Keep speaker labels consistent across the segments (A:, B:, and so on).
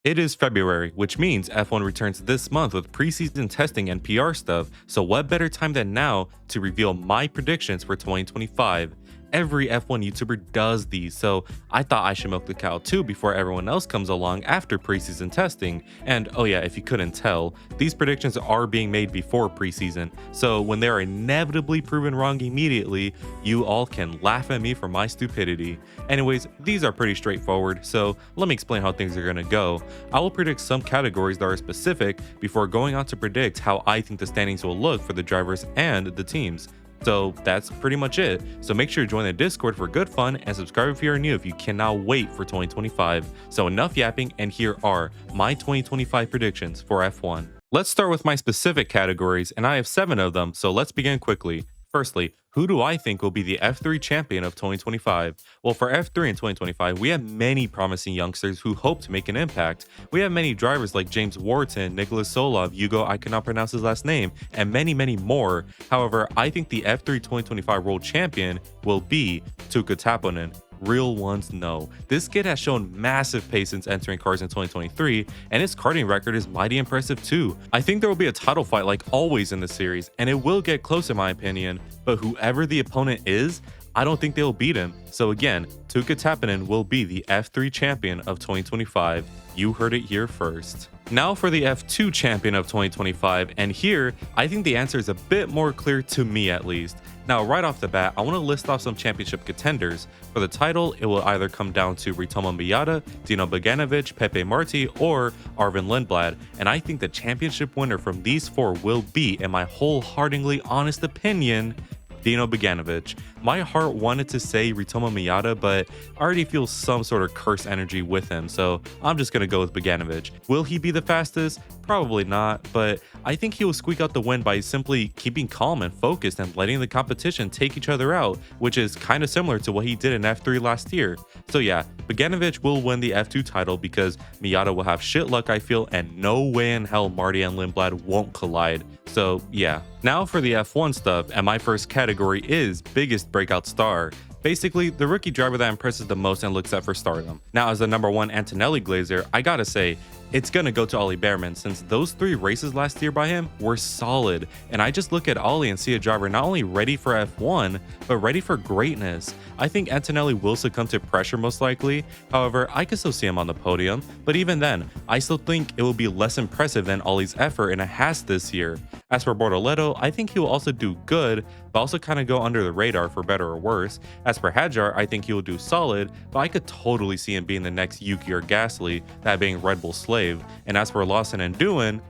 A: It is February, which means F1 returns this month with preseason testing and PR stuff, so what better time than now to reveal my predictions for 2025? Every F1 YouTuber does these, so I thought I should milk the cow too before everyone else comes along after preseason testing. And oh yeah, if you couldn't tell, these predictions are being made before preseason, so when they are inevitably proven wrong immediately, you all can laugh at me for my stupidity. Anyways, these are pretty straightforward, so let me explain how things are gonna go. I will predict some categories that are specific before going on to predict how I think the standings will look for the drivers and the teams. So that's pretty much it. So make sure to join the Discord for good fun and subscribe if you are new if you cannot wait for 2025. So enough yapping, and here are my 2025 predictions for F1. Let's start with my specific categories, and I have 7 of them, so let's begin quickly. Firstly, who do I think will be the F3 champion of 2025? Well, for F3 in 2025, we have many promising youngsters who hope to make an impact. We have many drivers like James Wharton, Nicholas Solov, Hugo, I cannot pronounce his last name, and many more. However, I think the F3 2025 world champion will be Tuukka Taponen. Real ones know. This kid has shown massive pace since entering cars in 2023, and his karting record is mighty impressive too. I think there will be a title fight like always in the series, and it will get close in my opinion, but whoever the opponent is, I don't think they'll beat him. So again, Tuukka Taponen will be the F3 champion of 2025. You heard it here first. Now for the F2 champion of 2025, and here, I think the answer is a bit more clear to me at least. Now, right off the bat, I want to list off some championship contenders. For the title, it will either come down to Ritomo Miyata, Dino Beganovic, Pepe Marti, or Arvin Lindblad, and I think the championship winner from these 4 will be, in my wholeheartedly honest opinion, Dino Beganovic. My heart wanted to say Ritomo Miyata, but I already feel some sort of curse energy with him, so I'm just gonna go with Beganovic. Will he be the fastest? Probably not, but I think he will squeak out the win by simply keeping calm and focused and letting the competition take each other out, which is kind of similar to what he did in F3 last year. So yeah, Beganovic will win the F2 title because Miyata will have shit luck, I feel, and no way in hell Marty and Lindblad won't collide. So yeah. Now for the F1 stuff, and my first category is biggest breakout star. Basically, the rookie driver that impresses the most and looks set for stardom. Now, as the #1 Antonelli Glazer, I gotta say, it's gonna go to Ollie Behrman since those 3 races last year by him were solid. And I just look at Ollie and see a driver not only ready for F1, but ready for greatness. I think Antonelli will succumb to pressure most likely. However, I could still see him on the podium, but even then, I still think it will be less impressive than Ollie's effort in a Haas this year. As for Bortoleto, I think he will also do good, but also kind of go under the radar for better or worse. As for Hadjar, I think he will do solid, but I could totally see him being the next Yuki or Gasly, that being Red Bull slave. And as for Lawson and Doohan,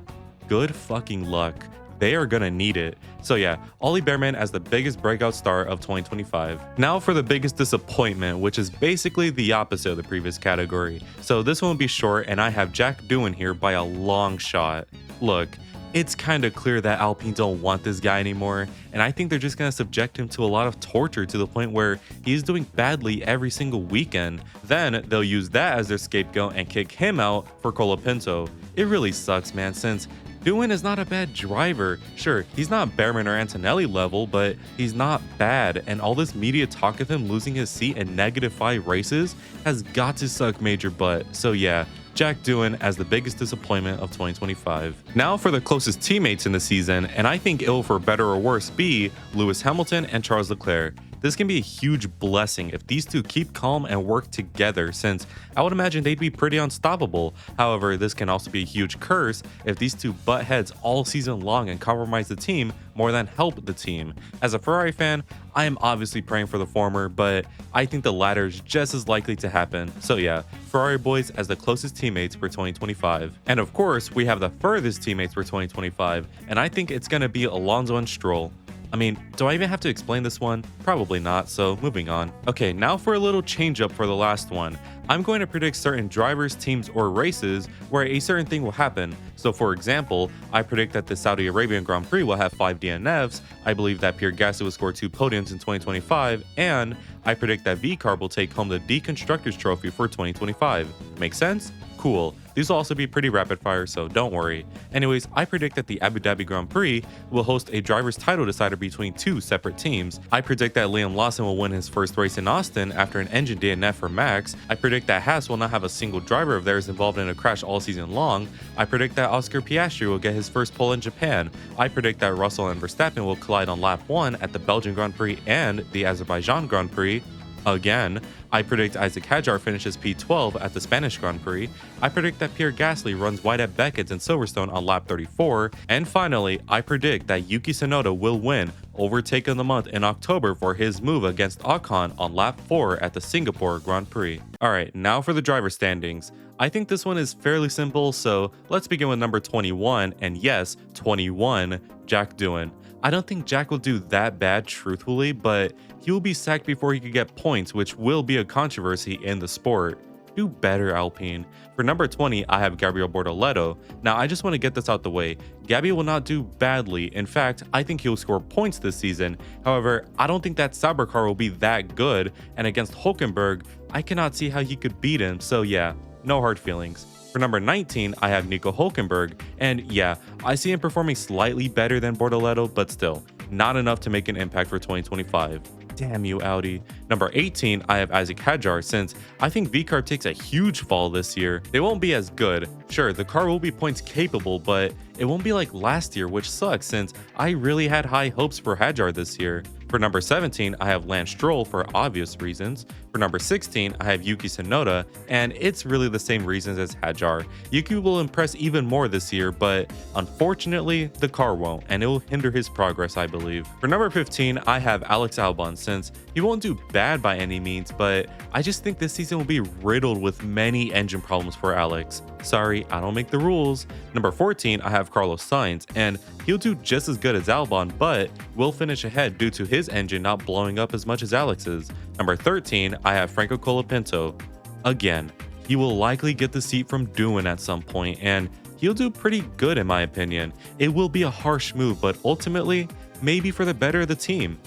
A: good fucking luck. They are gonna need it. So yeah, Ollie Behrman as the biggest breakout star of 2025. Now for the biggest disappointment, which is basically the opposite of the previous category. So this one will be short, and I have Jack Doohan here by a long shot. Look, it's kind of clear that Alpine don't want this guy anymore, and I think they're just going to subject him to a lot of torture to the point where he's doing badly every single weekend. Then they'll use that as their scapegoat and kick him out for Colapinto. It really sucks, man, since Doohan is not a bad driver. Sure, he's not Behrman or Antonelli level, but he's not bad, and all this media talk of him losing his seat in -5 races has got to suck major butt. So yeah, Jack Doohan as the biggest disappointment of 2025. Now for the closest teammates in the season, and I think it will for better or worse be Lewis Hamilton and Charles Leclerc. This can be a huge blessing if these two keep calm and work together, since I would imagine they'd be pretty unstoppable. However, this can also be a huge curse if these two butt heads all season long and compromise the team more than help the team. As a Ferrari fan, I am obviously praying for the former, but I think the latter is just as likely to happen. So yeah, Ferrari boys as the closest teammates for 2025. And of course, we have the furthest teammates for 2025, and I think it's gonna be Alonso and Stroll. I mean, do I even have to explain this one? Probably not, so moving on. Okay, now for a little change up for the last one. I'm going to predict certain drivers, teams, or races where a certain thing will happen. So for example, I predict that the Saudi Arabian Grand Prix will have 5 DNFs, I believe that Pierre Gasly will score 2 podiums in 2025, and I predict that VCARB will take home the D Constructors Trophy for 2025. Make sense? Cool. These will also be pretty rapid fire, so don't worry. Anyways, I predict that the Abu Dhabi Grand Prix will host a driver's title decider between two separate teams. I predict that Liam Lawson will win his first race in Austin after an engine DNF for Max. I predict that Haas will not have a single driver of theirs involved in a crash all season long. I predict that Oscar Piastri will get his first pole in Japan. I predict that Russell and Verstappen will collide on lap 1 at the Belgian Grand Prix and the Azerbaijan Grand Prix. Again, I predict Isaac Hadjar finishes P12 at the Spanish Grand Prix. I predict that Pierre Gasly runs wide at Beckett's in Silverstone on lap 34. And finally, I predict that Yuki Tsunoda will win Overtake of the Month in October for his move against Ocon on lap 4 at the Singapore Grand Prix. Alright, now for the driver standings. I think this one is fairly simple, so let's begin with number 21, and yes, 21, Jack Doohan. I don't think Jack will do that bad truthfully, but he will be sacked before he could get points, which will be a controversy in the sport. Do better, Alpine. For number 20, I have Gabriel Bortoleto. Now, I just want to get this out the way. Gabby will not do badly. In fact, I think he'll score points this season. However, I don't think that Sauber car will be that good, and against Hulkenberg, I cannot see how he could beat him, so yeah, no hard feelings. For number 19, I have Nico Hulkenberg, and yeah, I see him performing slightly better than Bortoleto, but still, not enough to make an impact for 2025. Damn you, Audi. Number 18, I have Isaac Hadjar, since I think VCARB takes a huge fall this year. They won't be as good. Sure, the car will be points capable, but it won't be like last year, which sucks since I really had high hopes for Hadjar this year. For number 17, I have Lance Stroll for obvious reasons. For number 16, I have Yuki Tsunoda, and it's really the same reasons as Hadjar. Yuki will impress even more this year, but unfortunately, the car won't, and it will hinder his progress, I believe. For number 15, I have Alex Albon, since he won't do bad by any means, but I just think this season will be riddled with many engine problems for Alex. Sorry, I don't make the rules. Number 14, I have Carlos Sainz, and he'll do just as good as Albon, but will finish ahead due to his engine not blowing up as much as Alex's. Number 13, I have Franco Colapinto. Again, he will likely get the seat from Doohan at some point, and he'll do pretty good in my opinion. It will be a harsh move, but ultimately, maybe for the better of the team.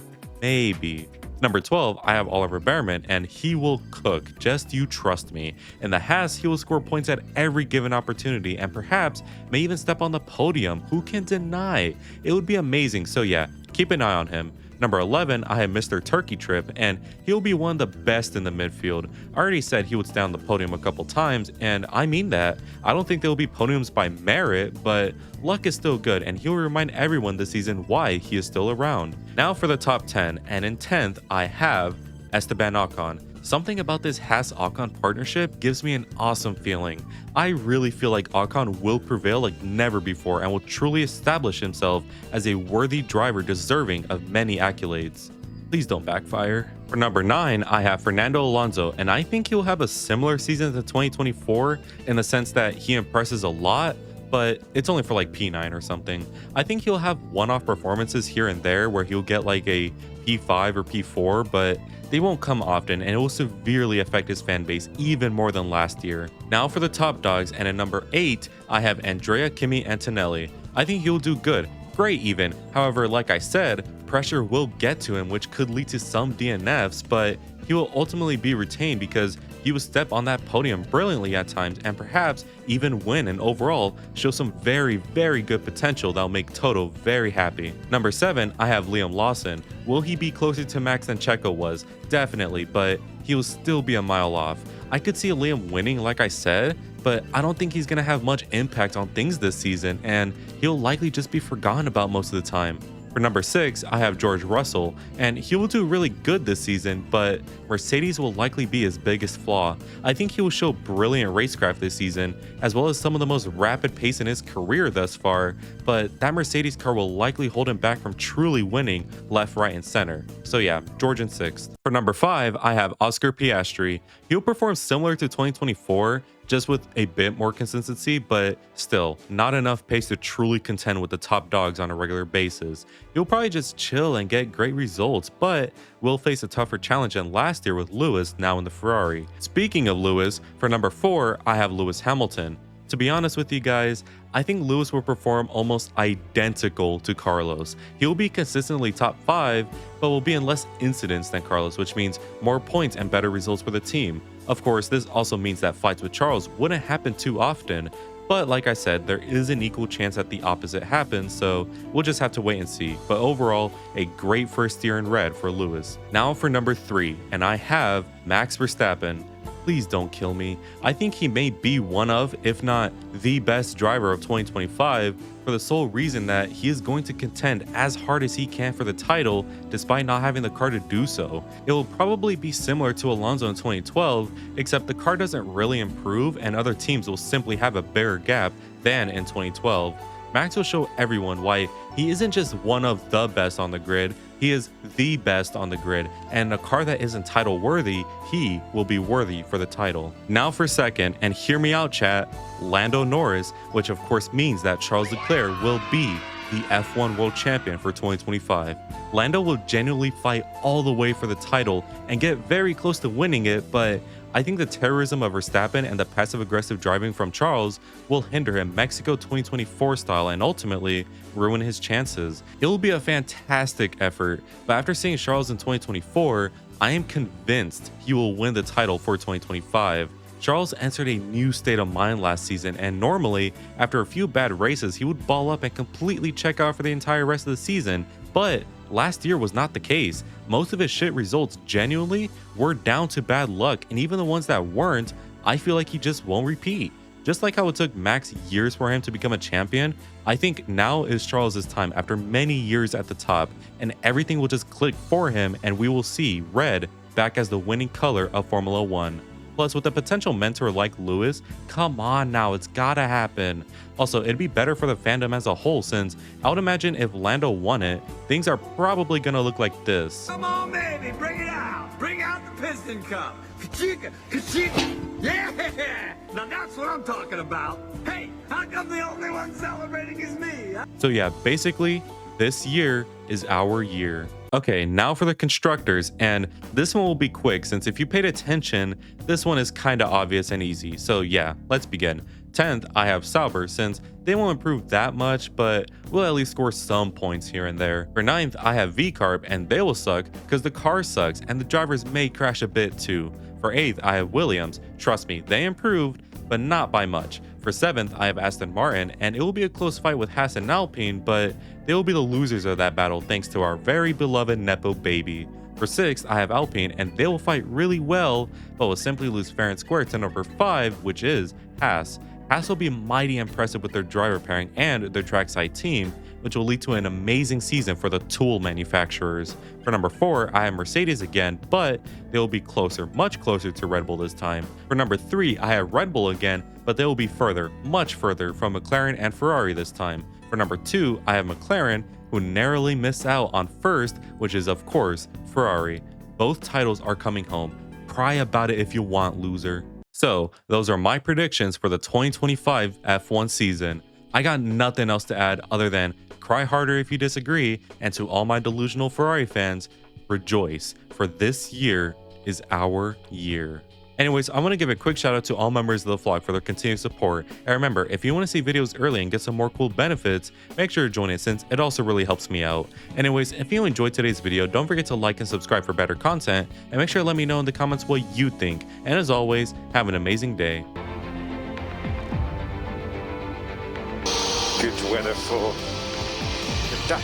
A: Maybe. Number 12, I have Oliver Behrman, and he will cook, just you trust me. In the Haas, he will score points at every given opportunity, and perhaps may even step on the podium. Who can deny? It would be amazing, so yeah, keep an eye on him. Number 11, I have Mr. Turkey Trip, and he'll be one of the best in the midfield. I already said he would stay on the podium a couple times, and I mean that. I don't think there will be podiums by merit, but luck is still good, and he'll remind everyone this season why he is still around. Now for the top 10, and in 10th, I have Esteban Ocon. Something about this Haas-Ocon partnership gives me an awesome feeling. I really feel like Ocon will prevail like never before and will truly establish himself as a worthy driver deserving of many accolades. Please don't backfire. For number 9, I have Fernando Alonso, and I think he'll have a similar season to 2024 in the sense that he impresses a lot, but it's only for like P9 or something. I think he'll have one-off performances here and there where he'll get like a P5 or P4, but they won't come often, and it will severely affect his fan base even more than last year. Now for the top dogs, and at number 8, I have Andrea Kimi Antonelli. I think he'll do good, great even. However, like I said, pressure will get to him, which could lead to some DNFs, but he will ultimately be retained because he will step on that podium brilliantly at times and perhaps even win, and overall show some very, very good potential that'll make Toto very happy. Number 7, I have Liam Lawson. Will he be closer to Max than Checo was? Definitely, but he will still be a mile off. I could see Liam winning like I said, but I don't think he's going to have much impact on things this season, and he'll likely just be forgotten about most of the time. For number 6, I have George Russell, and he will do really good this season, but Mercedes will likely be his biggest flaw. I think he will show brilliant racecraft this season, as well as some of the most rapid pace in his career thus far, but that Mercedes car will likely hold him back from truly winning left, right, and center. So yeah, George in 6th. For number 5, I have Oscar Piastri. He'll perform similar to 2024, just with a bit more consistency, but still not enough pace to truly contend with the top dogs on a regular basis. He'll probably just chill and get great results, but will face a tougher challenge than last year with Lewis now in the Ferrari. Speaking of Lewis, for number 4, I have Lewis Hamilton. To be honest with you guys, I think Lewis will perform almost identical to Carlos. He'll be consistently top 5, but will be in less incidents than Carlos, which means more points and better results for the team. Of course, this also means that fights with Charles wouldn't happen too often, but like I said, there is an equal chance that the opposite happens, so we'll just have to wait and see. But overall, a great first year in red for Lewis. Now for number 3, and I have Max Verstappen. Please don't kill me. I think he may be one of, if not the best driver of 2025, for the sole reason that he is going to contend as hard as he can for the title despite not having the car to do so. It will probably be similar to Alonso in 2012, except the car doesn't really improve and other teams will simply have a bigger gap than in 2012. Max will show everyone why he isn't just one of the best on the grid, he is the best on the grid, and a car that isn't title worthy, he will be worthy for the title. Now for second, and hear me out chat, Lando Norris, which of course means that Charles Leclerc will be the F1 World Champion for 2025. Lando will genuinely fight all the way for the title and get very close to winning it, but I think the terrorism of Verstappen and the passive-aggressive driving from Charles will hinder him Mexico 2024 style and ultimately ruin his chances. It will be a fantastic effort, but after seeing Charles in 2024, I am convinced he will win the title for 2025. Charles entered a new state of mind last season, and normally, after a few bad races, he would ball up and completely check out for the entire rest of the season, but last year was not the case. Most of his shit results genuinely were down to bad luck, and even the ones that weren't, I feel like he just won't repeat. Just like how it took Max years for him to become a champion, I think now is Charles' time after many years at the top, and everything will just click for him and we will see red back as the winning color of Formula 1. Plus, with a potential mentor like Lewis, come on now, it's gotta happen. Also, it'd be better for the fandom as a whole since I would imagine if Lando won it, things are probably gonna look like this.
B: Come on, baby, bring it out. Bring out the piston cup. Ka-chika, ka-chika. Yeah! Now that's what I'm talking about. Hey, how come the only one celebrating is me? Huh?
A: So yeah, basically, this year is our year. Okay, now for the constructors, and this one will be quick since if you paid attention, this one is kinda obvious and easy. So yeah, let's begin. 10th, I have Sauber since they won't improve that much, but will at least score some points here and there. For 9th, I have VCarb and they will suck because the car sucks and the drivers may crash a bit too. For 8th, I have Williams. Trust me, they improved, but not by much. For 7th, I have Aston Martin, and it will be a close fight with Haas and Alpine, but they will be the losers of that battle thanks to our very beloved Nepo baby. For 6th, I have Alpine, and they will fight really well, but will simply lose fair and square to number 5, which is Haas. Haas will be mighty impressive with their driver pairing and their trackside team, which will lead to an amazing season for the tool manufacturers. For number 4, I have Mercedes again, but they will be closer, much closer to Red Bull this time. For number 3, I have Red Bull again, but they will be further, much further from McLaren and Ferrari this time. For number 2, I have McLaren, who narrowly missed out on first, which is of course Ferrari. Both titles are coming home. Cry about it if you want, loser. So those are my predictions for the 2025 F1 season. I got nothing else to add other than cry harder if you disagree, and to all my delusional Ferrari fans, rejoice, for this year is our year. Anyways, I want to give a quick shout out to all members of the vlog for their continued support. And remember, if you want to see videos early and get some more cool benefits, make sure to join it since it also really helps me out. Anyways, if you enjoyed today's video, don't forget to like and subscribe for better content, and make sure to let me know in the comments what you think. And as always, have an amazing day.
C: Good weather for the duck.